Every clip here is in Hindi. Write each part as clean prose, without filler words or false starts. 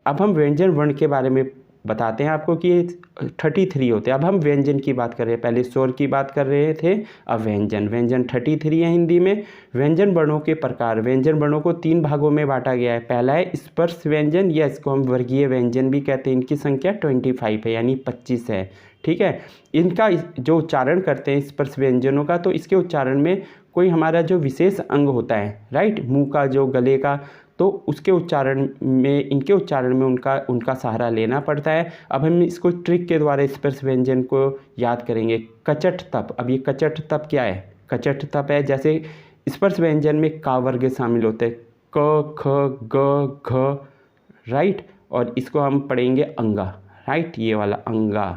अब हम व्यंजन वर्ण के बारे में बताते हैं आपको कि 33 होते हैं। अब हम व्यंजन की बात कर रहे हैं, पहले स्वर की बात कर रहे थे, अब व्यंजन 33 है हिंदी में। व्यंजन वर्णों के प्रकार, व्यंजन वर्णों को 3 भागों में बांटा गया है। पहला है स्पर्श व्यंजन, या इसको हम वर्गीय व्यंजन भी कहते हैं। इनकी संख्या 25 है, यानी 25 है, ठीक है। इनका जो उच्चारण करते हैं स्पर्श व्यंजनों का, तो इसके उच्चारण में कोई हमारा जो विशेष अंग होता है, राइट, मुंह का, जो गले का, तो उसके उच्चारण में, इनके उच्चारण में उनका सहारा लेना पड़ता है। अब हम इसको ट्रिक के द्वारा स्पर्श व्यंजन को याद करेंगे। कचट तप, अब ये कचट तप क्या है? कचट तप है, जैसे स्पर्श व्यंजन में का वर्ग शामिल होते हैं, क ख ग घ, राइट, और इसको हम पढ़ेंगे अंगा, राइट, ये वाला अंगा,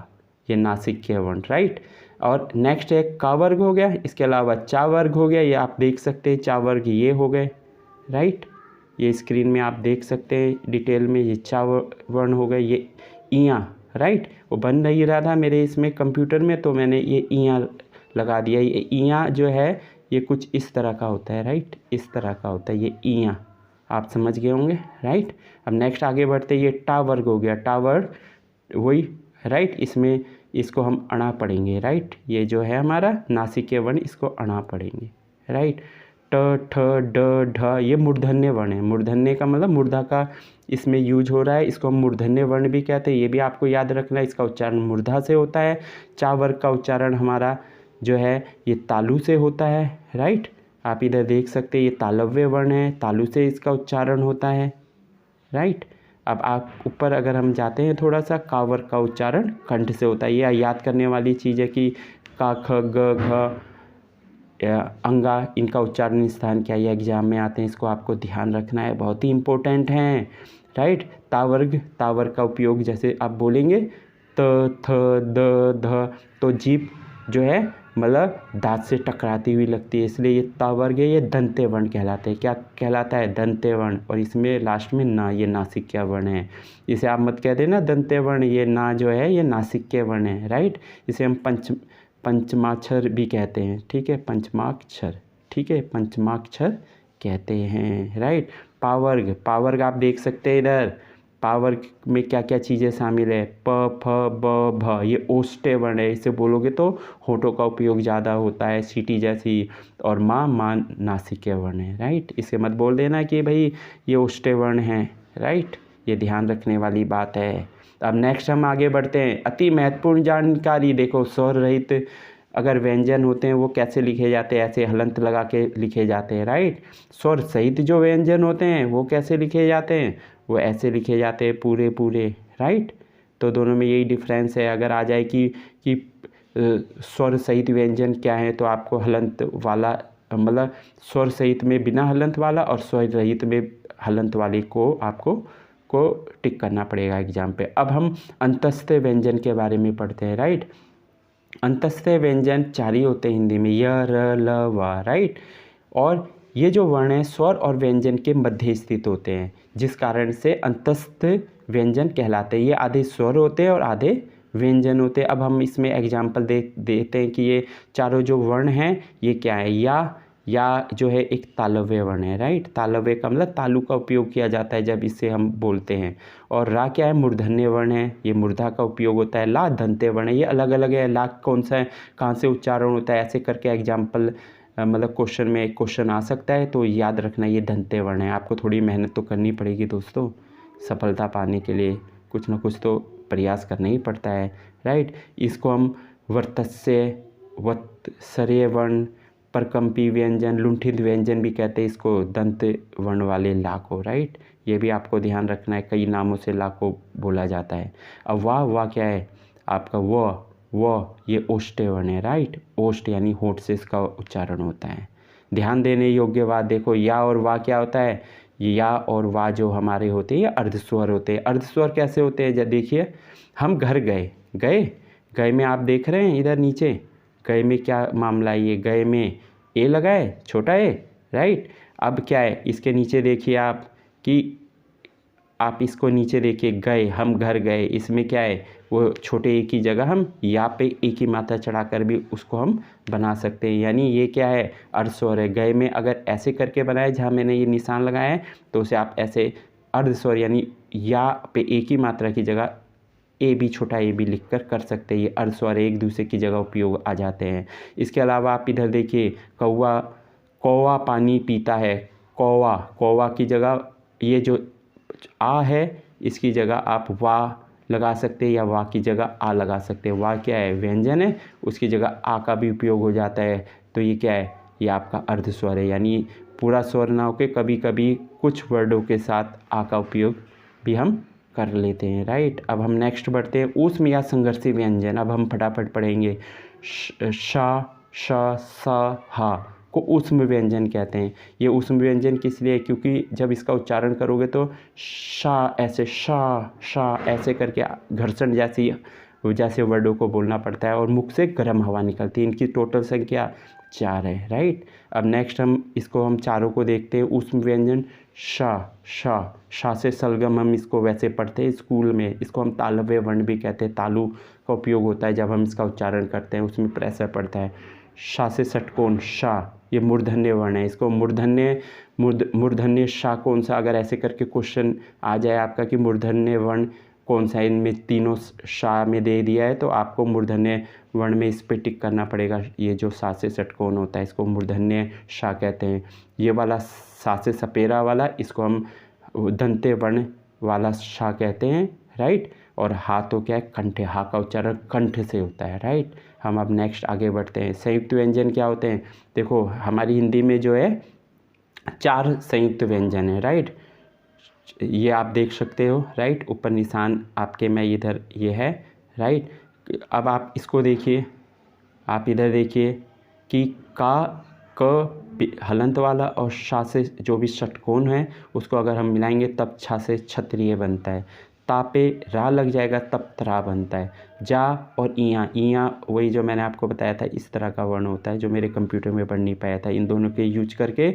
ये नासिक के वर्ण, राइट। और नेक्स्ट है का वर्ग हो गया, इसके अलावा चा वर्ग हो गया, ये आप देख सकते हैं, चा वर्ग ये हो गए, राइट, ये स्क्रीन में आप देख सकते हैं डिटेल में, ये चा वर्ण हो गए, ये इयाँ, राइट, वो बन नहीं रहा था मेरे इसमें कंप्यूटर में, तो मैंने ये इयाँ लगा दिया। ये इयाँ जो है ये कुछ इस तरह का होता है, राइट, इस तरह का होता है ये इयाँ, आप समझ गए होंगे, राइट। अब नेक्स्ट आगे बढ़ते, ये टा वर्ग हो गया, टा वर्ग वही, राइट, इसमें इसको हम अणा पढ़ेंगे, राइट, ये जो है हमारा नासिकीय वर्ण, इसको अणा पढ़ेंगे, राइट। ट ठ ड ढ, ये मूर्धन्य वर्ण है। मूर्धन्य का मतलब मूर्धा का इसमें यूज हो रहा है, इसको हम मूर्धन्य वर्ण भी कहते हैं, ये भी आपको याद रखना है, इसका उच्चारण मूर्धा से होता है। चा वर्ग का उच्चारण हमारा जो है ये तालु से होता है, राइट, आप इधर देख सकते हैं, ये तालव्य वर्ण है, तालु से इसका उच्चारण होता है, राइट। अब आप ऊपर अगर हम जाते हैं थोड़ा सा, का वर्ग का उच्चारण कंठ से होता है। ये याद करने वाली चीज़ है कि का ख ग घ अंगा, इनका उच्चारण स्थान क्या, ये एग्जाम में आते हैं, इसको आपको ध्यान रखना है, बहुत ही इंपॉर्टेंट हैं, राइट। तावर्ग का उपयोग जैसे आप बोलेंगे त थ द ध, तो जीभ जो है मतलब दांत से टकराती हुई लगती है, इसलिए ये तावर्ग है, ये दंते वर्ण कहलाते हैं। क्या कहलाता है? दंते वर्ण। और इसमें लास्ट में ना, ये नासिक्य वर्ण है, इसे आप मत कह देना दंते वर्ण, ये ना जो है ये नासिक्य वर्ण है, राइट। इसे हम पंचमाक्षर भी कहते हैं, ठीक है, पंचमाक्षर, ठीक है, पंचमाक्षर कहते हैं, राइट। पावर्ग आप देख सकते हैं इधर, पावर्ग में क्या क्या चीज़ें शामिल है, प फ ब भ, ये ओष्ठ्य वर्ण है, इसे बोलोगे तो होठों का उपयोग ज़्यादा होता है, सीटी जैसी। और माँ नासिक्य वर्ण है, राइट, इसे मत बोल देना कि भाई ये ओष्ठ्य वर्ण है, राइट, ये ध्यान रखने वाली बात है। अब नेक्स्ट हम आगे बढ़ते हैं, अति महत्वपूर्ण जानकारी। देखो, स्वर रहित अगर व्यंजन होते हैं वो कैसे लिखे जाते हैं, ऐसे हलंत लगा के लिखे जाते हैं, राइट। स्वर सहित जो व्यंजन होते हैं वो कैसे लिखे जाते हैं, वो ऐसे लिखे जाते हैं पूरे पूरे, राइट। तो दोनों में यही डिफरेंस है। अगर आ जाए कि स्वर सहित व्यंजन क्या है, तो आपको हलंत वाला, मतलब स्वर सहित में बिना हलंत वाला और स्वर रहित में हलंत वाले को आपको टिक करना पड़ेगा एग्जाम पे। अब हम अंतस्थ व्यंजन के बारे में पढ़ते हैं, राइट। अंतस्थ व्यंजन 4 ही होते हैं हिंदी में, य र ल व, राइट। और ये जो वर्ण है स्वर और व्यंजन के मध्य स्थित होते हैं, जिस कारण से अंतस्थ व्यंजन कहलाते हैं। ये आधे स्वर होते हैं और आधे व्यंजन होते हैं। अब हम इसमें एग्जाम्पल देते हैं कि ये चारों जो वर्ण हैं ये क्या है। या जो है एक तालव्य वर्ण है, राइट। तालव्य का मतलब तालु का उपयोग किया जाता है जब इसे हम बोलते हैं। और रा क्या है, मूर्धन्य वर्ण है, ये मूर्धा का उपयोग होता है। ला दंते वर्ण है, ये अलग अलग है। ला कौन सा है, कहाँ से उच्चारण होता है, ऐसे करके एग्जाम्पल मतलब क्वेश्चन में एक क्वेश्चन आ सकता है, तो याद रखना ये दंते वर्ण है। आपको थोड़ी मेहनत तो करनी पड़ेगी दोस्तों, सफलता पाने के लिए कुछ ना कुछ तो प्रयास करना ही पड़ता है, राइट। इसको हम वर्तस्य, वत्सर्य वर्ण, परकंपी व्यंजन, लुंठित व्यंजन भी कहते हैं इसको, दंत वर्ण वाले ला को, राइट। ये भी आपको ध्यान रखना है, कई नामों से ला को बोला जाता है। अब वाह क्या है आपका, व ये ओष्ठ्य वर्ण है, राइट। ओष्ठ यानी होठ से इसका उच्चारण होता है। ध्यान देने योग्य बात देखो, या और वाह क्या होता है, या और वाह जो हमारे होते हैं ये अर्धस्वर होते हैं। अर्धस्वर कैसे होते हैं, जब देखिए हम घर गए में आप देख रहे हैं इधर नीचे, गए में क्या मामला है, ये गए में ए लगा है, छोटा ए, राइट। अब क्या है, इसके नीचे देखिए आप कि आप इसको नीचे देखिए, गए, हम घर गए, इसमें क्या है, वो छोटे ए की जगह हम या पे ए की मात्रा चढ़ाकर भी उसको हम बना सकते हैं। यानी ये क्या है, अर्धस्वर है। गए में अगर ऐसे करके बनाए जहाँ मैंने ये निशान लगाया है, तो उसे आप ऐसे अर्धस्वर यानी या पे एक ही मात्रा की जगह ए बी छोटा ए बी लिख कर सकते हैं। ये अर्ध स्वर एक दूसरे की जगह उपयोग आ जाते हैं। इसके अलावा आप इधर देखिए, कौवा पानी पीता है। कौवा, कौवा की जगह ये जो आ है इसकी जगह आप वाह लगा सकते हैं या वाह की जगह आ लगा सकते हैं। वाह क्या है, व्यंजन है, उसकी जगह आ का भी उपयोग हो जाता है। तो ये क्या है, ये आपका अर्ध स्वर है, यानी पूरा स्वर ना होकर कभी कभी कुछ वर्डों के साथ आ का उपयोग भी हम कर लेते हैं, राइट। अब हम नेक्स्ट बढ़ते हैं, ऊष्म या संघर्षी व्यंजन। अब हम फटाफट पढ़ेंगे। श, श, स, हा को ऊष्म व्यंजन कहते हैं। ये ऊष्म व्यंजन किस लिए, क्योंकि जब इसका उच्चारण करोगे तो शा ऐसे, शा ऐसे करके घर्षण जैसे वर्डों को बोलना पड़ता है और मुख से गर्म हवा निकलती है। इनकी टोटल संख्या 4 है, राइट। अब नेक्स्ट हम चारों को देखते हैं। ऊष्म व्यंजन शा से सलगम, हम इसको वैसे पढ़ते हैं स्कूल में, इसको हम तालव्य वर्ण भी कहते हैं। तालु का उपयोग होता है जब हम इसका उच्चारण करते हैं, उसमें प्रेशर पड़ता है। शा से षटकोण, शा ये मूर्धन्य वर्ण है, इसको मूर्धन्य शा कौन सा, अगर ऐसे करके क्वेश्चन आ जाए आपका कि मूर्धन्य वर्ण कौन सा है, इनमें तीनों शा में दे दिया है तो आपको मूर्धन्य वर्ण में इस पे टिक करना पड़ेगा। ये जो सा से षटकोण होता है इसको मूर्धन्य शा कहते हैं। ये वाला सा से सपेरा वाला, इसको हम दंते वर्ण वाला शा कहते हैं, राइट। और हा तो क्या है, कंठ, हा का उच्चारण कंठ से होता है, राइट। हम अब नेक्स्ट आगे बढ़ते हैं। संयुक्त व्यंजन क्या होते हैं, देखो हमारी हिंदी में जो है 4 संयुक्त व्यंजन है, राइट। ये आप देख सकते हो, राइट, ऊपर निशान आपके में इधर ये है, राइट। अब आप इसको देखिए, आप इधर देखिए कि का, क हलंत वाला और शा से जो भी षटकोण है उसको अगर हम मिलाएंगे तब छा से क्षत्रिय बनता है। ता पे रा लग जाएगा तब त्रा बनता है। जा और इया वही जो मैंने आपको बताया था इस तरह का वर्ण होता है जो मेरे कंप्यूटर में पढ़ नहीं पाया था। इन दोनों के यूज करके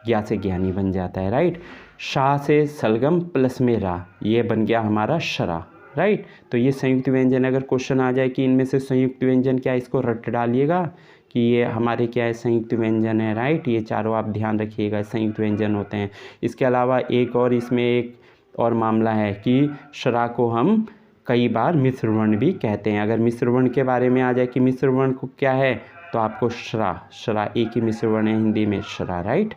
ज्ञा से ज्ञानी बन जाता है, राइट। शा से सलगम प्लस में रा, ये बन गया हमारा शरा, राइट। तो ये संयुक्त व्यंजन, अगर क्वेश्चन आ जाए कि इनमें से संयुक्त व्यंजन क्या है, इसको रट डालिएगा कि ये हमारे क्या है, संयुक्त व्यंजन है, राइट। ये चारों आप ध्यान रखिएगा, संयुक्त व्यंजन होते हैं। इसके अलावा एक और इसमें एक और मामला है कि शरा को हम कई बार मिश्र वर्ण भी कहते हैं। अगर मिश्र वर्ण के बारे में आ जाए कि मिश्र वर्ण को क्या है, तो आपको शरा एक ही मिश्र वर्ण है हिंदी में, शरा, राइट।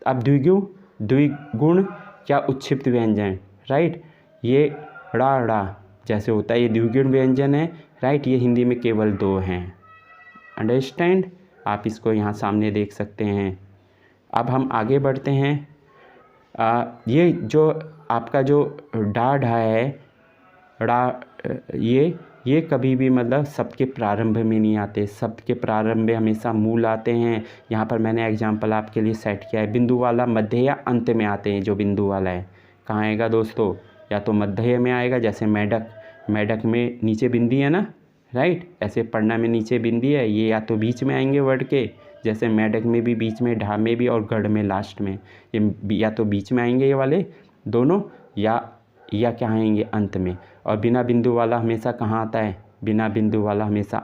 अब द्विगुण क्या उच्छिप्त व्यंजन, राइट। ये ड़ा जैसे होता है, ये द्विगुण व्यंजन है, राइट। ये हिंदी में केवल 2 हैं, अंडरस्टैंड। आप इसको यहाँ सामने देख सकते हैं। अब हम आगे बढ़ते हैं। ये जो आपका जो ढा है, ये कभी भी मतलब शब्द के प्रारंभ में नहीं आते। शब्द के प्रारंभ में हमेशा मूल आते हैं। यहाँ पर मैंने एग्जाम्पल आपके लिए सेट किया है। बिंदु वाला मध्य या अंत में आते हैं। जो बिंदु वाला है कहाँ आएगा दोस्तों, या तो मध्य में आएगा, जैसे मेढक में नीचे बिंदी है ना, राइट। ऐसे पढ़ना में नीचे बिंदी है, ये या तो बीच में आएंगे वर्ड के, जैसे मेढक में भी बीच में, ढा में भी और गढ़ में लास्ट में, ये या तो बीच में आएंगे ये वाले दोनों, या क्या आएंगे अंत में। और बिना बिंदु वाला हमेशा कहाँ आता है, बिना बिंदु वाला हमेशा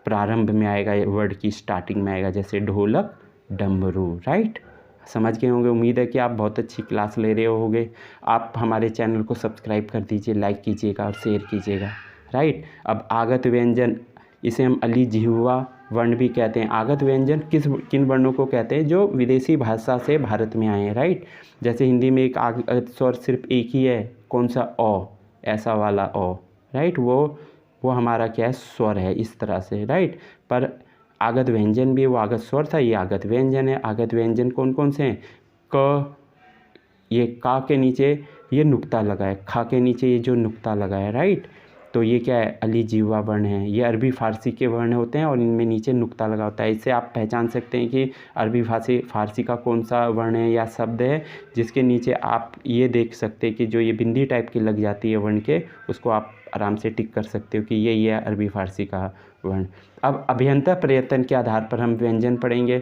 प्रारंभ में आएगा, वर्ड की स्टार्टिंग में आएगा, जैसे ढोलक, डमरू, राइट। समझ गए होंगे, उम्मीद है कि आप बहुत अच्छी क्लास ले रहे होंगे। आप हमारे चैनल को सब्सक्राइब कर दीजिए, लाइक कीजिएगा और शेयर कीजिएगा, राइट। अब आगत व्यंजन, इसे हम अली जिह्वा वर्ण भी कहते हैं। आगत व्यंजन किन वर्णों को कहते हैं, जो विदेशी भाषा से भारत में आए हैं, राइट। जैसे हिंदी में एक आगत स्वर सिर्फ एक ही है, कौन सा, ओ, ऐसा वाला ओ, राइट। वो हमारा क्या है, स्वर है, इस तरह से, राइट। पर आगत व्यंजन भी वो आगत स्वर था, ये आगत व्यंजन है। आगत व्यंजन कौन कौन से हैं, क, ये का के नीचे ये नुक्ता लगा है, खा के नीचे ये जो नुक्ता लगा है, राइट। तो ये क्या है, अली जिह्वा वर्ण है। ये अरबी फारसी के वर्ण होते हैं और इनमें नीचे नुक्ता लगा होता है। इससे आप पहचान सकते हैं कि अरबी फारसी का कौन सा वर्ण है या शब्द है, जिसके नीचे आप ये देख सकते हैं कि जो ये बिंदी टाइप की लग जाती है वर्ण के, उसको आप आराम से टिक कर सकते हो कि ये है अरबी फारसी का वर्ण। अब अभियंतर प्रयत्न के आधार पर हम व्यंजन पढ़ेंगे।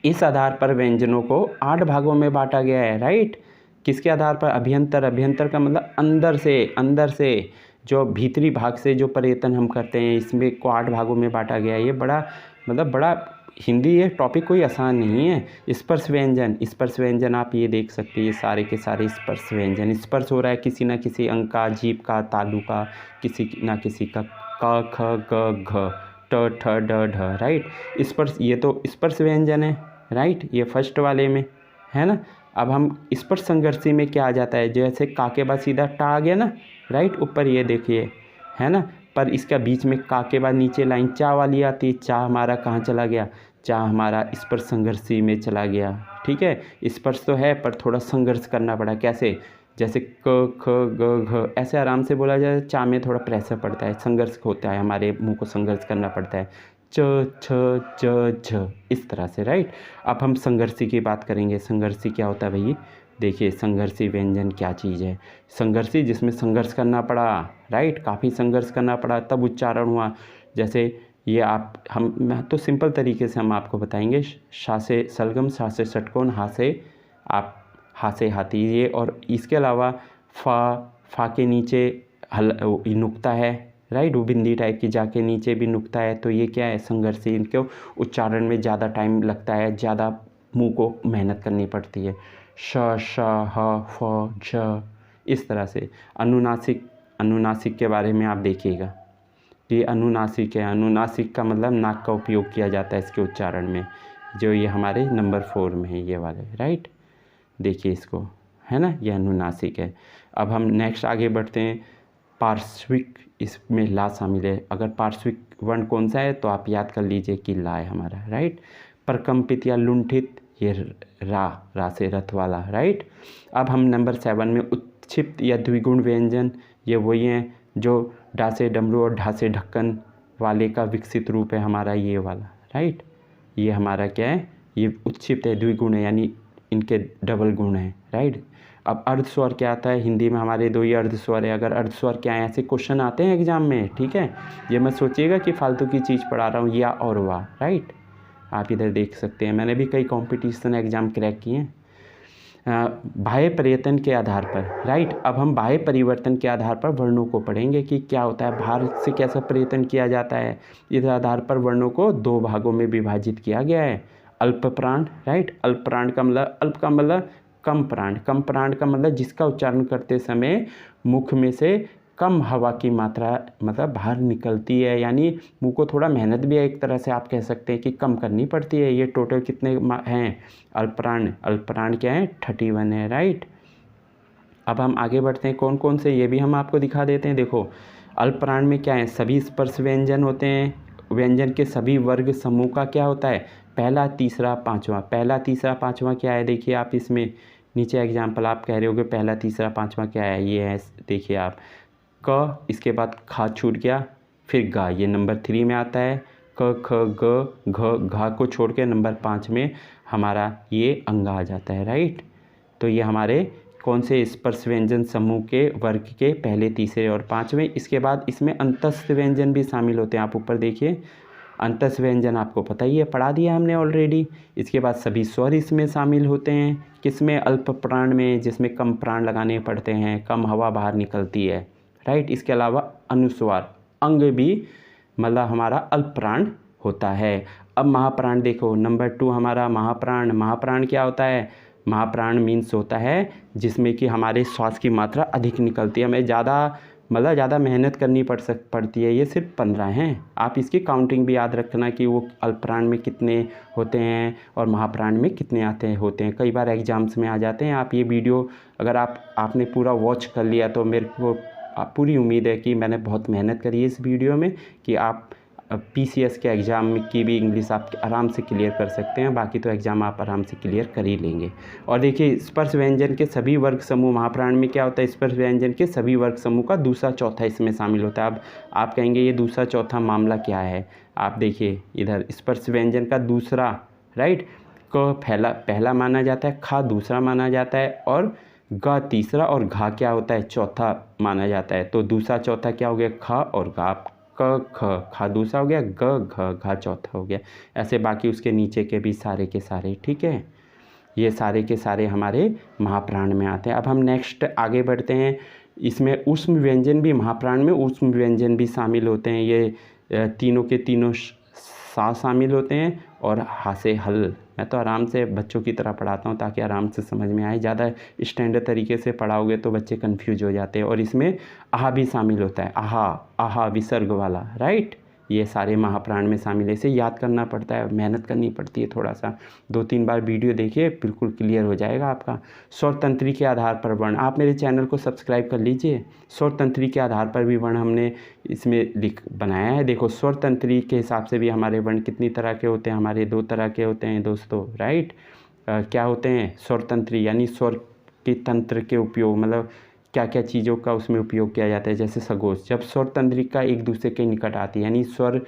इस आधार पर व्यंजनों को 8 भागों में बांटा गया है, राइट। किसके आधार पर, अभियंतर का मतलब अंदर से जो भीतरी भाग से जो प्रयत्न हम करते हैं, इसमें को 8 भागों में बांटा गया है। ये बड़ा हिंदी ये टॉपिक कोई आसान नहीं है। स्पर्श व्यंजन आप ये देख सकते हैं, ये सारे के सारे स्पर्श व्यंजन। स्पर्श हो रहा है किसी ना किसी अंग का, जीभ का, तालु का, किसी ना किसी का, क ख ग घ ट ठ ड ढ, राइट। स्पर्श, ये तो स्पर्श व्यंजन है, राइट, ये फर्स्ट वाले में है ना। अब हम स्पर्श संघर्षी में क्या आ जाता है, जैसे का के बाद सीधा टा आ गया ना, राइट, ऊपर ये देखिए है ना, पर इसका बीच में का के बाद नीचे लाइन चा वाली आती है। चा हमारा कहाँ चला गया, चा हमारा स्पर्श संघर्षी में चला गया, ठीक है। स्पर्श तो है पर थोड़ा संघर्ष करना पड़ा, कैसे, जैसे क ख ग घ ऐसे आराम से बोला जाए, चा में थोड़ा प्रेशर पड़ता है, संघर्ष होता है, हमारे मुंह को संघर्ष करना पड़ता है, च छ ज झ, इस तरह से, राइट। अब हम संघर्षी की बात करेंगे। संघर्षी क्या होता है भाई, देखिए संघर्षी व्यंजन क्या चीज़ है। संघर्षी जिसमें संघर्ष करना पड़ा, राइट, काफ़ी संघर्ष करना पड़ा तब उच्चारण हुआ। जैसे ये मैं तो सिंपल तरीके से हम आपको बताएंगे, शा से सलगम, शा से षटकोण, हा से हाथी, ये। और इसके अलावा फा के नीचे नुक्ता है, राइट, वो बिंदी टाइप की जाके नीचे भी नुक्ता है, तो ये क्या है, संघर्षी। इनके उच्चारण में ज़्यादा टाइम लगता है, ज़्यादा मुंह को मेहनत करनी पड़ती है। श ह फ झ, इस तरह से। अनुनासिक के बारे में आप देखिएगा, ये अनुनासिक है। अनुनासिक का मतलब नाक का उपयोग किया जाता है इसके उच्चारण में, जो ये हमारे नंबर 4 में है, ये वाले, राइट, देखिए इसको, है ना, ये अनुनासिक है। अब हम नेक्स्ट आगे बढ़ते हैं। पार्श्विक, इसमें ला शामिल है। अगर पार्श्विक वर्ण कौन सा है तो आप याद कर लीजिए कि ला है हमारा, राइट। प्रकंपित या लुंठित, ये रा से रथ वाला, राइट। अब हम नंबर 7 में उत्क्षिप्त या द्विगुण व्यंजन, ये वही हैं जो डा से डमरू और ढा से ढक्कन वाले का विकसित रूप है हमारा, ये वाला, राइट। ये हमारा क्या है, ये उत्क्षिप्त है, द्विगुण है, यानी इनके डबल गुण है, राइट। अब अर्धस्वर क्या आता है, हिंदी में हमारे 2 ही अर्धस्वर है। अगर अर्धस्वर क्या है, ऐसे क्वेश्चन आते हैं एग्जाम में, ठीक है। ये मत सोचिएगा कि फालतू की चीज़ पढ़ा रहा हूँ, या और वाह, राइट। आप इधर देख सकते हैं, मैंने भी कई कंपटीशन एग्ज़ाम क्रैक किए हैं। बाह्य परिवर्तन के आधार पर, राइट। अब हम बाह्य परिवर्तन के आधार पर वर्णों को पढ़ेंगे कि क्या होता है, बाहर से कैसा परिवर्तन किया जाता है। इस आधार पर वर्णों को 2 भागों में विभाजित किया गया है। अल्प प्राण, राइट, अल्प प्राण का मतलब, अल्प का मतलब कम प्राण, कम प्राण का मतलब जिसका उच्चारण करते समय मुख में से कम हवा की मात्रा मतलब बाहर निकलती है, यानी मुंह को थोड़ा मेहनत भी है, एक तरह से आप कह सकते हैं कि कम करनी पड़ती है। ये टोटल कितने हैं, अल्पप्राण क्या है, 31 है, राइट। अब हम आगे बढ़ते हैं, कौन कौन से, ये भी हम आपको दिखा देते हैं। देखो अल्पप्राण में क्या है, सभी स्पर्श व्यंजन होते हैं। व्यंजन के सभी वर्ग समूह का क्या होता है, पहला, तीसरा, पाँचवा। पहला, तीसरा, पाँचवा क्या है, देखिए आप इसमें नीचे एग्जाम्पल आप कह रहे होगे पहला, तीसरा, पाँचवा क्या है, ये है, देखिए आप, क, इसके बाद खा छूट गया, फिर गा, ये नंबर 3 में आता है। क ख ग घ, घा को छोड़ के नंबर 5 में हमारा ये अंग आ जाता है, राइट। तो ये हमारे कौन से स्पर्श व्यंजन समूह के वर्ग के पहले, तीसरे और 5वें। इसके बाद इसमें अंतस्थ व्यंजन भी शामिल होते हैं। आप ऊपर देखिए, अंतस्थ व्यंजन आपको पता ही है, पढ़ा दिया हमने ऑलरेडी। इसके बाद सभी स्वर इसमें शामिल होते हैं, किसमें, अल्प प्राण में, जिसमें कम प्राण लगाने पड़ते हैं, कम हवा बाहर निकलती है, राइट। इसके अलावा अनुस्वार अंग भी मतलब हमारा अल्प प्राण होता है। अब महाप्राण देखो, नंबर 2 हमारा महाप्राण। महाप्राण क्या होता है, महाप्राण मीन्स होता है जिसमें कि हमारे श्वास की मात्रा अधिक निकलती है, हमें ज़्यादा मेहनत करनी पड़ती है। ये सिर्फ 15 हैं, आप इसकी काउंटिंग भी याद रखना कि वो अल्पप्राण में कितने होते हैं और महाप्राण में कितने होते हैं। कई बार एग्जाम्स में आ जाते हैं। आप ये वीडियो अगर आपने पूरा वॉच कर लिया तो मेरे को पूरी उम्मीद है कि मैंने बहुत मेहनत करी है इस वीडियो में, कि आप PCS के एग्ज़ाम की भी इंग्लिश आप आराम से क्लियर कर सकते हैं। बाकी तो एग्ज़ाम आप आराम से क्लियर कर ही लेंगे। और देखिए स्पर्श व्यंजन के सभी वर्ग समूह, महाप्राण में क्या होता है, स्पर्श व्यंजन के सभी वर्ग समूह का दूसरा, चौथा इसमें शामिल होता है। अब आप कहेंगे ये दूसरा, चौथा मामला क्या है, आप देखिए इधर, स्पर्श व्यंजन का दूसरा, राइट, क पहला माना जाता है, खा दूसरा माना जाता है, और ग तीसरा, और घा क्या होता है, चौथा माना जाता है। तो दूसरा, चौथा क्या हो गया, खा और गा। क ख, खा दूसरा हो गया, ग घ, घा चौथा हो गया। ऐसे बाकी उसके नीचे के भी सारे के सारे, ठीक है। ये सारे के सारे हमारे महाप्राण में आते हैं। अब हम नेक्स्ट आगे बढ़ते हैं। इसमें ऊष्म व्यंजन भी, महाप्राण में ऊष्म व्यंजन भी शामिल होते हैं। ये तीनों के तीनों सा शामिल होते हैं और हा से हल। मैं तो आराम से बच्चों की तरह पढ़ाता हूँ ताकि आराम से समझ में आए। ज़्यादा स्टैंडर्ड तरीके से पढ़ाओगे तो बच्चे कंफ्यूज हो जाते हैं। और इसमें आहा भी शामिल होता है, आहा आहा विसर्ग वाला, राइट। ये सारे महाप्राण में शामिल है। इसे याद करना पड़ता है, मेहनत करनी पड़ती है थोड़ा सा। 2-3 बार वीडियो देखिए, बिल्कुल क्लियर हो जाएगा आपका। स्वर तंत्री के आधार पर वर्ण, आप मेरे चैनल को सब्सक्राइब कर लीजिए। स्वर तंत्री के आधार पर भी वर्ण हमने इसमें बनाया है। देखो स्वर तंत्री के हिसाब से भी हमारे वर्ण कितनी तरह के होते हैं, हमारे 2 तरह के होते हैं दोस्तों, राइट। क्या होते हैं स्वर तंत्री, यानी स्वर के तंत्र के उपयोग, मतलब क्या क्या चीज़ों का उसमें उपयोग किया जाता है। जैसे सघोष, जब स्वर तंत्रिका एक दूसरे के निकट आती है, यानी स्वर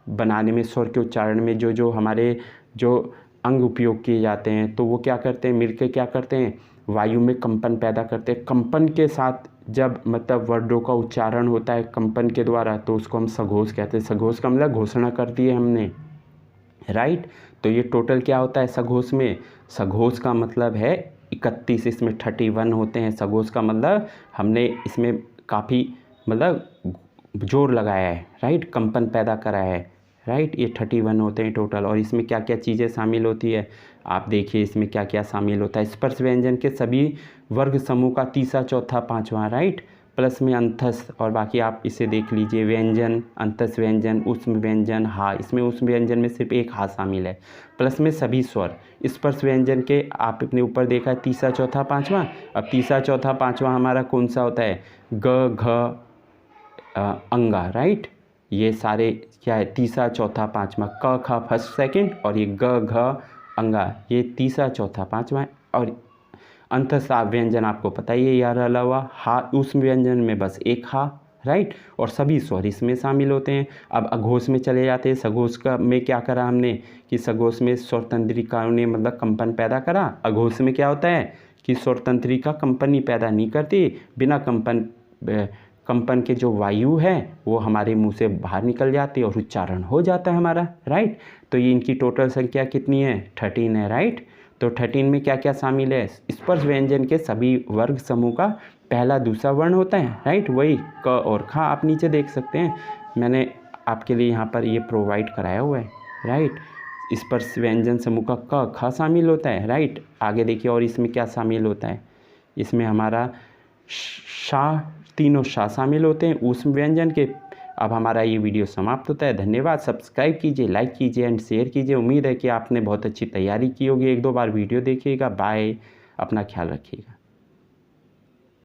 बनाने में, स्वर के उच्चारण में जो हमारे जो अंग उपयोग किए जाते हैं, तो वो क्या करते हैं, मिलकर क्या करते हैं, वायु में कंपन पैदा करते हैं। कंपन के साथ जब मतलब वर्डों का उच्चारण होता है कंपन के द्वारा, तो उसको हम सघोष कहते हैं। सघोष का मतलब घोषणा कर दी है हमने, राइट। तो ये टोटल क्या होता है सघोष में, सघोष का मतलब है 31, इसमें 31 होते हैं। सघोष का मतलब हमने इसमें काफ़ी मतलब जोर लगाया है, राइट, कंपन पैदा करा है, राइट। ये 31 होते हैं टोटल। और इसमें क्या क्या चीज़ें शामिल होती है आप देखिए, इसमें क्या क्या शामिल होता है। स्पर्श व्यंजन के सभी वर्ग समूह का तीसरा चौथा पाँचवा, राइट, प्लस में अंतस, और बाकी आप इसे देख लीजिए, व्यंजन, अंतस व्यंजन, उष्म व्यंजन, हा, इसमें उष्म व्यंजन में सिर्फ एक हा शामिल है, प्लस में सभी स्वर। स्पर्श व्यंजन के आप अपने ऊपर देखा है तीसरा चौथा पाँचवा। अब तीसरा चौथा पाँचवा हमारा कौन सा होता है, ग घ अंगा, राइट। ये सारे क्या है, तीसरा चौथा पाँचवा, क ख फर्स्ट सेकंड, और ये ग घ अंगा ये तीसरा चौथा पाँचवा है। और अंतस्था व्यंजन आपको पता ही है यार, अलावा हा, उस व्यंजन में बस एक हा, राइट, और सभी स्वर इसमें शामिल होते हैं। अब अघोष में चले जाते हैं। सघोष का में क्या करा हमने कि सघोष में स्वर तंत्रिकाओं ने मतलब कंपन पैदा करा। अघोष में क्या होता है कि स्वर तंत्रिका कंपन ही पैदा नहीं करती, बिना कंपन के जो वायु है वो हमारे मुंह से बाहर निकल जाती है और उच्चारण हो जाता है हमारा, राइट। तो ये इनकी टोटल संख्या कितनी है, 13 है, राइट। तो 13 में क्या क्या शामिल है, स्पर्श व्यंजन के सभी वर्ग समूह का पहला दूसरा वर्ण होता है, राइट, वही क और ख। आप नीचे देख सकते हैं, मैंने आपके लिए यहाँ पर ये प्रोवाइड कराया हुआ है, राइट। स्पर्श व्यंजन समूह का क ख शामिल होता है, राइट। आगे देखिए और इसमें क्या शामिल होता है, इसमें हमारा शा, तीनों शा शामिल होते हैं ऊष्म व्यंजन के। अब हमारा ये वीडियो समाप्त होता है। धन्यवाद। सब्सक्राइब कीजिए, लाइक कीजिए एंड शेयर कीजिए। उम्मीद है कि आपने बहुत अच्छी तैयारी की होगी। 1-2 बार वीडियो देखिएगा। बाय, अपना ख्याल रखिएगा।